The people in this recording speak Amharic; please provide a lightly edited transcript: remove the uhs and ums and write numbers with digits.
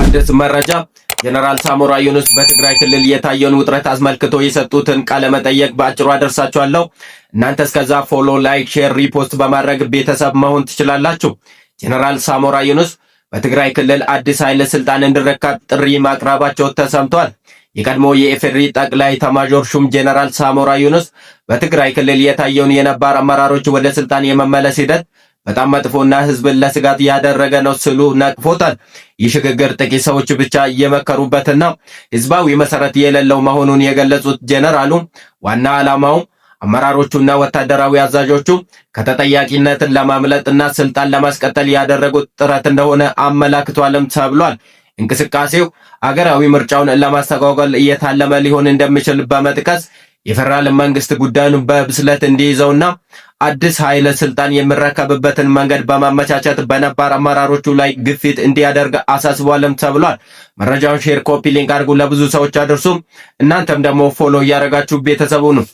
አዲስ መረጃ ጀነራል ሳሞራ ዩኑስ በትግራይ ክልል የታየውን ውጥረት አስመልክቶ የሰጡትን ቃለ መጠይቅ በአጭሩ አደርሳችኋለሁ። እናንተ እስከዛ ፎሎ፣ ላይክ፣ ሼር፣ ሪፖስት በማድረግ ቤተሰብ መሆን ትችላላችሁ። ጀነራል ሳሞራ ዩኑስ በትግራይ ክልል አዲስ ኃይል ስልጣን እንዲረከብ ጥሪ ማቅረባቸው ተሰምቷል። የቀድሞ የኢፌዴሪ ጠቅላይ ኤታማዦር ሹም ጀነራል ሳሞራ ዩኑስ በትግራይ ክልል የታየውን የነባር አመራሮች ወደ ስልጣን የመመለስ ሂደት በጣም መጥፎና ህዝብን ለስጋት ያደረገ ነው ሲሉ ነቅፎታል። ይህ ሽግግር ጥቂት ሰዎች ብቻ እየመከሩበትና ህዝባዊ መሰረት የሌለው መሆኑን የገለጹት ጀነራሉ ዋና ዓላማው አመራሮቹና ወታደራዊ አዛዦቹ ከተጠያቂነትን ለማምለጥና ስልጣን ለማስቀጠል ያደረጉት ጥረት እንደሆነ አመላክቷልም ተብሏል። እንቅስቃሴው አገራዊ ምርጫውን ለማስተጓጎል እየታለመ ሊሆን እንደሚችል በመጥቀስ የፌደራል መንግስት ጉዳዩን በብስለት እንዲይዘውና አዲስ ኃይል ስልጣን የሚረከብበትን መንገድ በማመቻቸት በነባር አመራሮቹ ላይ ግፊት እንዲያደርግ አሳስቧልም ተብሏል። መረጃውን ሼር፣ ኮፒ ሊንክ አድርጉ፣ ለብዙ ሰዎች አድርሱ። እናንተም ደግሞ ፎሎ እያደረጋችሁ ቤተሰቡ ነው።